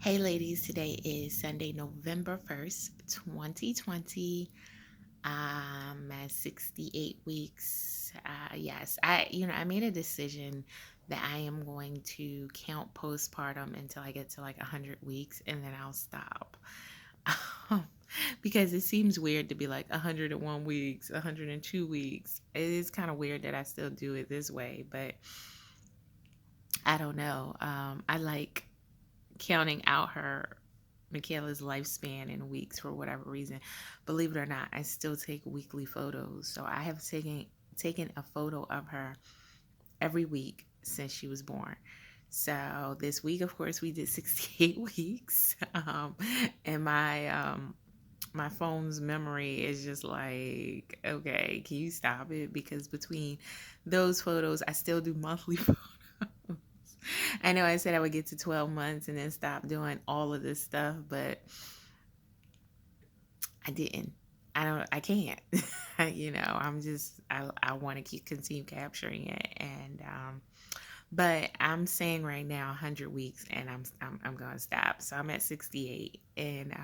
Hey ladies, today is Sunday, November 1st, 2020. At 68 weeks. Yes, I made a decision that I am going to count postpartum until I get to like 100 weeks and then I'll stop. Because it seems weird to be like 101 weeks, 102 weeks. It is kind of weird that I still do it this way, but I don't know. I like counting out her Michaela's lifespan in weeks for whatever reason. Believe it or not, I still take weekly photos. So I have taken a photo of her every week since she was born. So this week, of course, we did 68 weeks, and my phone's memory is just like, okay, can you stop it? Because between those photos, I still do monthly photos. I know I said I would get to 12 months and then stop doing all of this stuff, but I didn't. I can't. I want to continue capturing it. But I'm saying right now 100 weeks and I'm going to stop. So I'm at 68 and,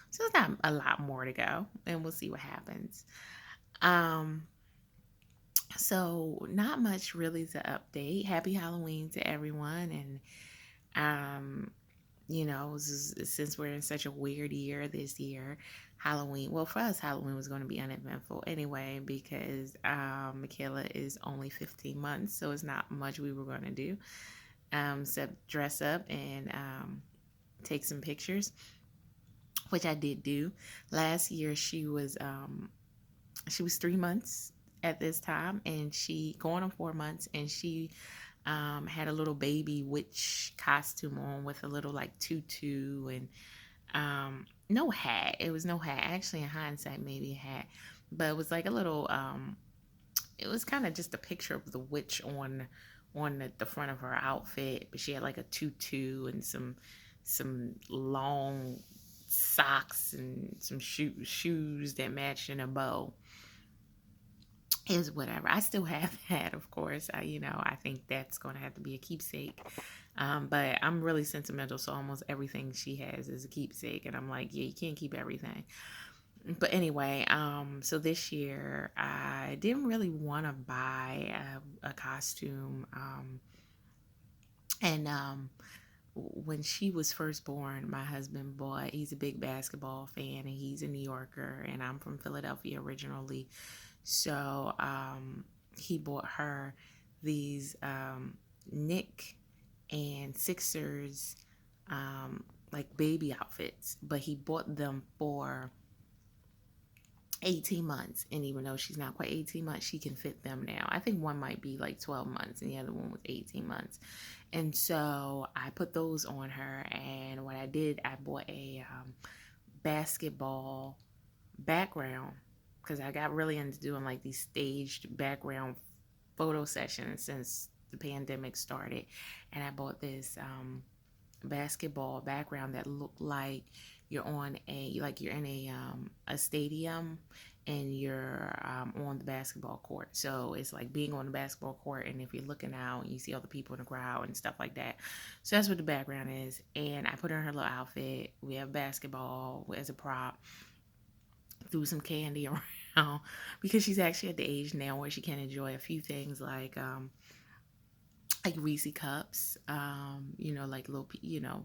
so it's not a lot more to go and we'll see what happens. Um, so not much really to update. Happy Halloween to everyone. And, um, since we're in such a weird year this year, Halloween, well, for us, Halloween was going to be uneventful anyway because Michaela is only 15 months, so it's not much we were going to do except dress up and take some pictures, which I did do. Last year, she was 3 months at this time, and she going on 4 months, and she had a little baby witch costume on with a little like tutu and no hat. It was no hat. Actually, in hindsight, maybe a hat, but it was like a little. It was kind of just a picture of the witch on the front of her outfit, but she had like a tutu and some long socks and some shoes that matched in a bow. Is whatever. I still have that, of course. I think that's going to have to be a keepsake. But I'm really sentimental, so almost everything she has is a keepsake, and I'm like, yeah, you can't keep everything. But anyway, so this year I didn't really want to buy a costume, and when she was first born, my husband bought. He's a big basketball fan, and he's a New Yorker, and I'm from Philadelphia originally. So he bought her these Nick and Sixers like baby outfits, but he bought them for 18 months. And even though she's not quite 18 months, she can fit them now. I think one might be like 12 months and the other one was 18 months. And so I put those on her. And what I did, I bought a basketball background because I got really into doing like these staged background photo sessions since the pandemic started. And I bought this basketball background that looked like you're in a stadium and you're on the basketball court. So it's like being on the basketball court, and if you're looking out, you see all the people in the crowd and stuff like that. So that's what the background is. And I put her in her little outfit. We have basketball as a prop. Threw some candy around because she's actually at the age now where she can enjoy a few things like Reese cups, like little,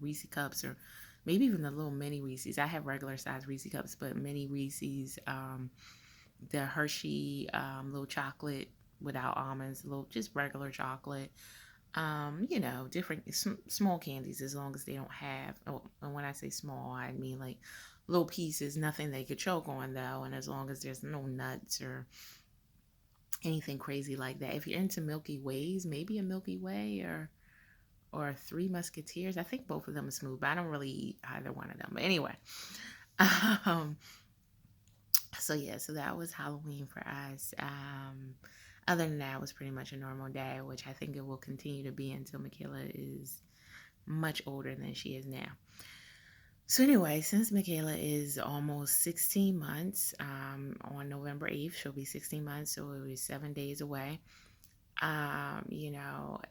Reese cups, or maybe even the little mini Reese's. I have regular size Reese cups, but mini Reese's, the Hershey little chocolate without almonds, little just regular chocolate. Different small candies as long as they don't have. Oh, and when I say small, I mean like little pieces, nothing they could choke on though, and as long as there's no nuts or anything crazy like that. If you're into Milky Ways, maybe a Milky Way or Three Musketeers. I think both of them are smooth, but I don't really eat either one of them. But anyway, um, so yeah, so that was Halloween for us. Other than that, it was pretty much a normal day, which I think it will continue to be until Michaela is much older than she is now. So anyway, since Michaela is almost 16 months, on November 8th, she'll be 16 months, so it was 7 days away.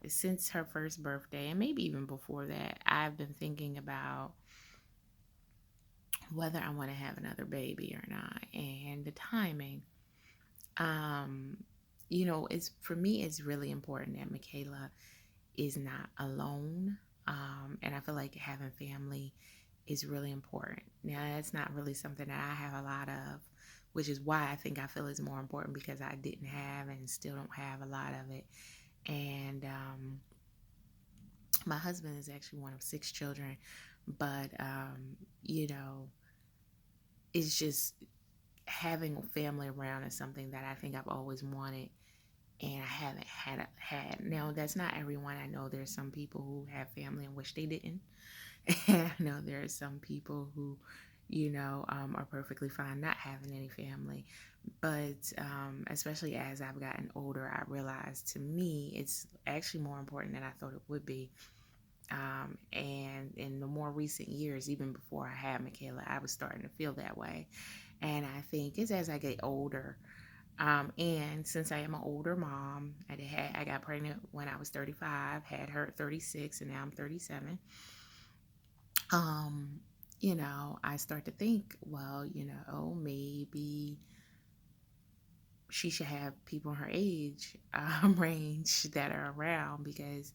Since her first birthday, and maybe even before that, I've been thinking about whether I want to have another baby or not, and the timing. Um, it's for me, it's really important that Michaela is not alone. And I feel like having family is really important. Now, that's not really something that I have a lot of, which is why I think I feel it's more important because I didn't have and still don't have a lot of it. And my husband is actually one of six children, but you know, it's just having a family around is something that I think I've always wanted and I haven't had. Now, that's not everyone. I know there's some people who have family and wish they didn't. And I know there are some people who, are perfectly fine not having any family. But especially as I've gotten older, I realized to me it's actually more important than I thought it would be. And in the more recent years, even before I had Michaela, I was starting to feel that way. And I think it's as I get older. And since I am an older mom, I got pregnant when I was 35, had her at 36, and now I'm 37. Um, I start to think, well, maybe she should have people her age range that are around because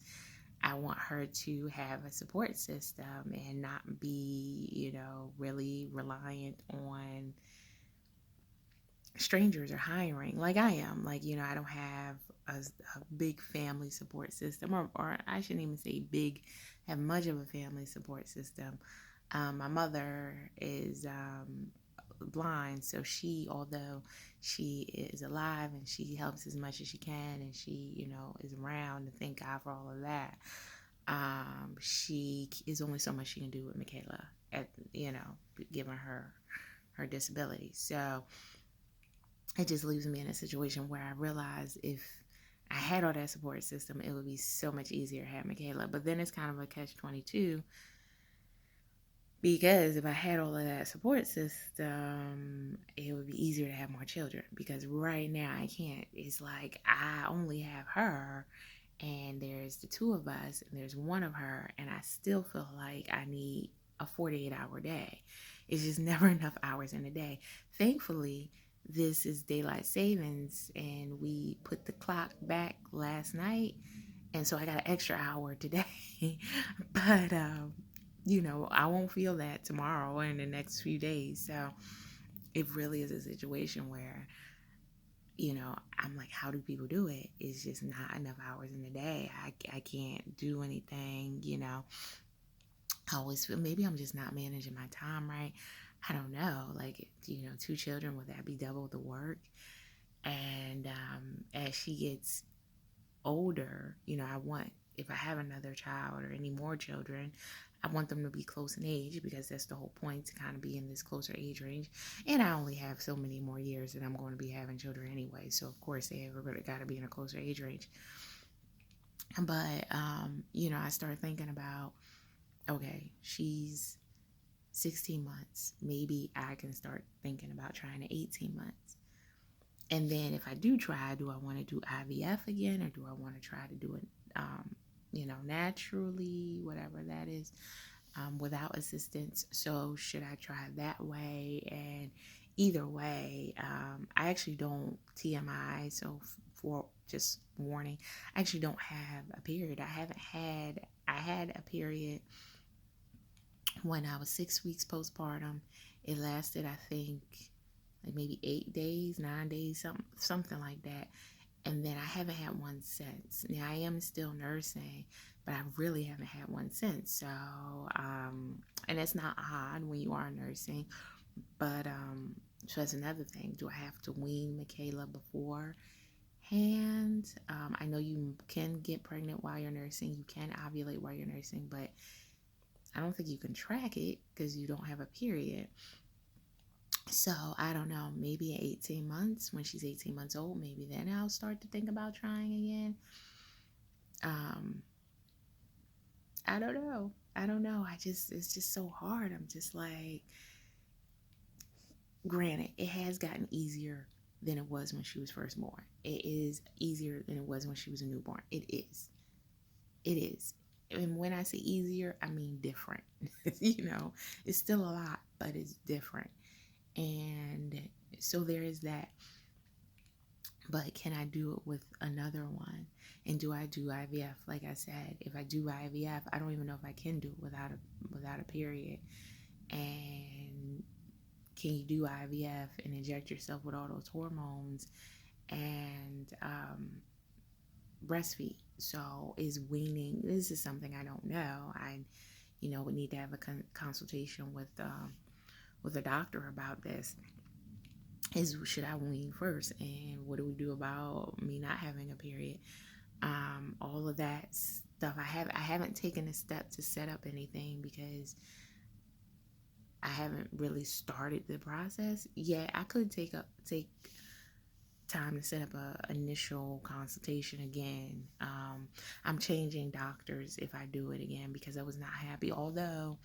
I want her to have a support system and not be, really reliant on strangers or hiring like I am. Like, I don't have a big family support system, or I shouldn't even say big, have much of a family support system. My mother is blind, so although she is alive and she helps as much as she can, and she, is around, and thank God for all of that. She is only so much she can do with Michaela at, given her disability. So it just leaves me in a situation where I realize if I had all that support system, it would be so much easier to have Michaela. But then it's kind of a catch 22 because if I had all of that support system, it would be easier to have more children. Because right now I can't. It's like I only have her, and there's the two of us, and there's one of her, and I still feel like I need a 48-hour day. It's just never enough hours in a day. Thankfully, this is daylight savings, and we put the clock back last night, and so I got an extra hour today. But I won't feel that tomorrow or in the next few days. So it really is a situation where I'm like, how do people do it? It's just not enough hours in the day. I can't do anything. I always feel maybe I'm just not managing my time right. I don't know. Like, two children, would that be double the work? And as she gets older, if I have another child or any more children, I want them to be close in age because that's the whole point, to kind of be in this closer age range. And I only have so many more years that I'm going to be having children anyway. So of course they have got to be in a closer age range. But I started thinking about, okay, she's 16 months. Maybe I can start thinking about trying to 18 months. And then if I do try, do I want to do IVF again, or do I want to try to do it, naturally, whatever that is, without assistance? So should I try that way? And either way, I actually don't, TMI, so for just warning, I actually don't have a period. I had a period when I was 6 weeks postpartum. It lasted, I think, like maybe 8 days, 9 days, something like that. And then I haven't had one since. Now I am still nursing, but I really haven't had one since. So, and it's not odd when you are nursing, but so that's another thing. Do I have to wean Michaela beforehand? I know you can get pregnant while you're nursing. You can ovulate while you're nursing, but I don't think you can track it because you don't have a period. So I don't know, maybe in 18 months, when she's 18 months old, maybe then I'll start to think about trying again. Um, I don't know. I don't know. It's just so hard. I'm just like, granted, it has gotten easier than it was when she was first born. It is easier than it was when she was a newborn. It is. It is. And when I say easier, I mean different. It's still a lot, but it's different. And so there is that. But can I do it with another one? And do I do IVF? Like I said, if I do IVF, I don't even know if I can do it without a period. And can you do IVF and inject yourself with all those hormones and breastfeed? So is weaning? This is something I don't know. I, would need to have a consultation with a doctor about this. Is should I wean first, and what do we do about me not having a period? All of that stuff. I haven't taken a step to set up anything because I haven't really started the process yet. I could take time to set up a initial consultation again. I'm changing doctors if I do it again because I was not happy. Although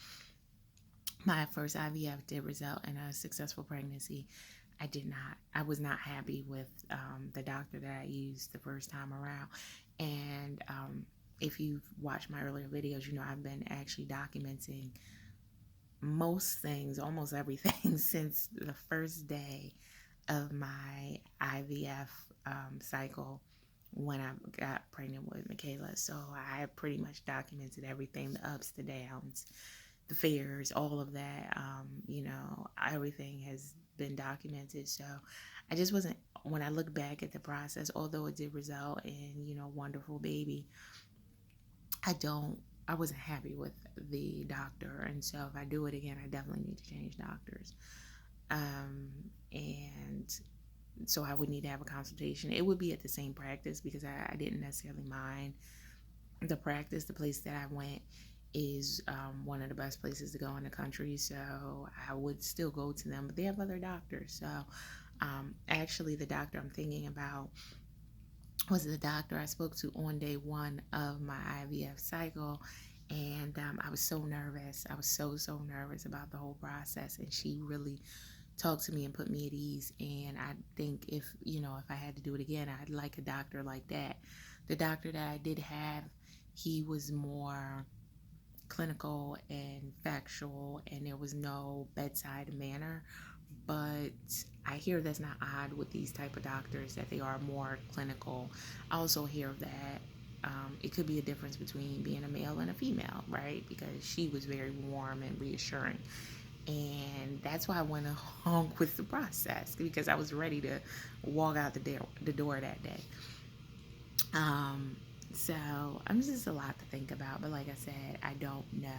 my first IVF did result in a successful pregnancy, I was not happy with the doctor that I used the first time around. And if you've watched my earlier videos, I've been actually documenting most things, almost everything, since the first day of my IVF cycle when I got pregnant with Michaela. So I pretty much documented everything, the ups, the downs, the fears, all of that. Everything has been documented. So I just wasn't, when I look back at the process, although it did result in, wonderful baby, I wasn't happy with the doctor. And so if I do it again, I definitely need to change doctors. And so I would need to have a consultation. It would be at the same practice because I didn't necessarily mind the practice. The place that I went is one of the best places to go in the country, so I would still go to them, but they have other doctors. So actually the doctor I'm thinking about was the doctor I spoke to on day one of my IVF cycle. And I was so nervous. I was so nervous about the whole process, and she really talked to me and put me at ease. And I think if I had to do it again, I'd like a doctor like that. The doctor that I did have, he was more clinical and factual, and there was no bedside manner. But I hear that's not odd with these type of doctors, that they are more clinical. I also hear that it could be a difference between being a male and a female, right? Because she was very warm and reassuring. And that's why I went along with the process, because I was ready to walk out the door that day. So I'm just a lot to think about. But like I said, I don't know.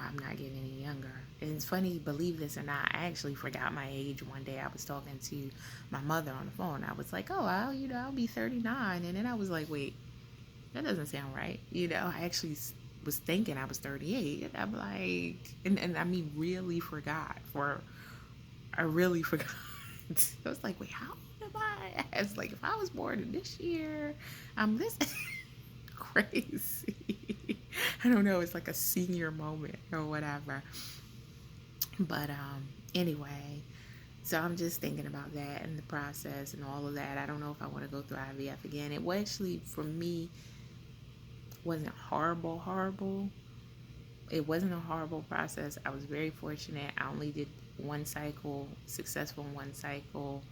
I'm not getting any younger. And it's funny, believe this or not, I actually forgot my age one day. I was talking to my mother on the phone. I was like, oh, I'll be 39. And then I was like, wait, that doesn't sound right. I actually was thinking I was 38. I'm like, and I mean, really forgot. I really forgot. I was like, wait, how old am I? I was like, if I was born in this year, I'm this crazy. I don't know. It's like a senior moment or whatever. But anyway, so I'm just thinking about that and the process and all of that. I don't know if I want to go through IVF again. It was actually, for me, wasn't horrible. It wasn't a horrible process. I was very fortunate. I only did one cycle, successful in one cycle,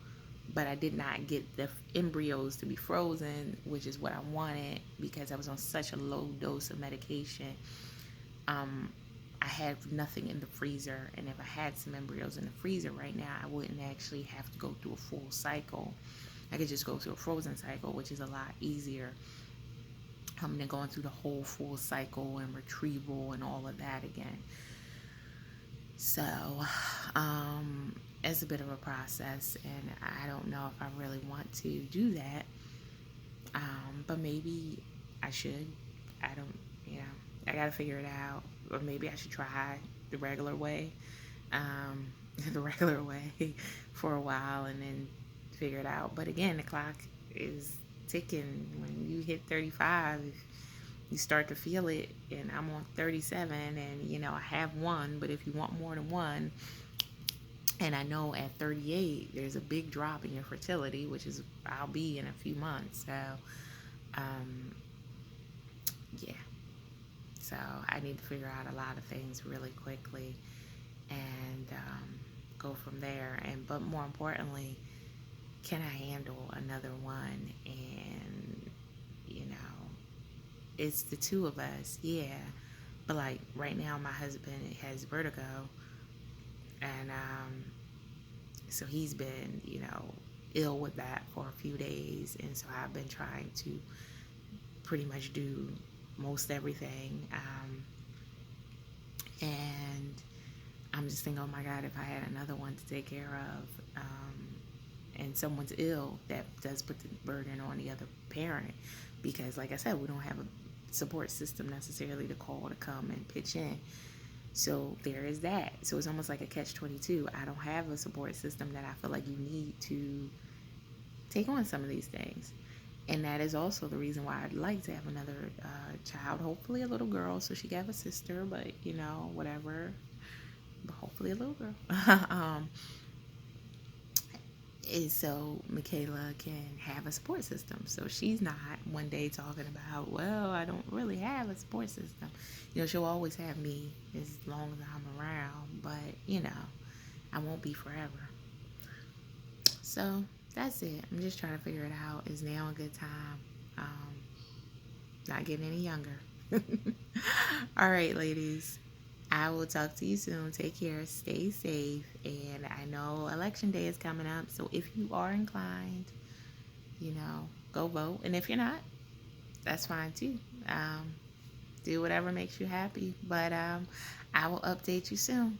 but I did not get the embryos to be frozen, which is what I wanted because I was on such a low dose of medication. I had nothing in the freezer, and if I had some embryos in the freezer right now, I wouldn't actually have to go through a full cycle. I could just go through a frozen cycle, which is a lot easier than going through the whole full cycle and retrieval and all of that again. So it's a bit of a process, and I don't know if I really want to do that. But maybe I should. I don't, I gotta figure it out. Or maybe I should try the regular way, for a while and then figure it out. But again, the clock is ticking. When you hit 35, you start to feel it, and I'm on 37, and I have one, but if you want more than one, And I know at 38, there's a big drop in your fertility, which is I'll be in a few months. So, um, yeah. So I need to figure out a lot of things really quickly and go from there. And but more importantly, can I handle another one? And you know, it's the two of us, yeah. But like right now, my husband has vertigo, and so he's been, ill with that for a few days, and so I've been trying to pretty much do most everything. And I'm just thinking, oh my God, if I had another one to take care of, and someone's ill, that does put the burden on the other parent, because, like I said, we don't have a support system necessarily to call to come and pitch in. So there is that. So it's almost like a catch-22. I don't have a support system that I feel like you need to take on some of these things. And that is also the reason why I'd like to have another child, hopefully a little girl, so she can have a sister, but whatever. But hopefully a little girl. Is so Michaela can have a support system. So she's not one day talking about, well, I don't really have a support system. She'll always have me as long as I'm around, but I won't be forever. So that's it. I'm just trying to figure it out. Is now a good time? Not getting any younger. All right, ladies. I will talk to you soon. Take care. Stay safe. And I know election day is coming up. So if you are inclined, go vote. And if you're not, that's fine too. Do whatever makes you happy. But I will update you soon.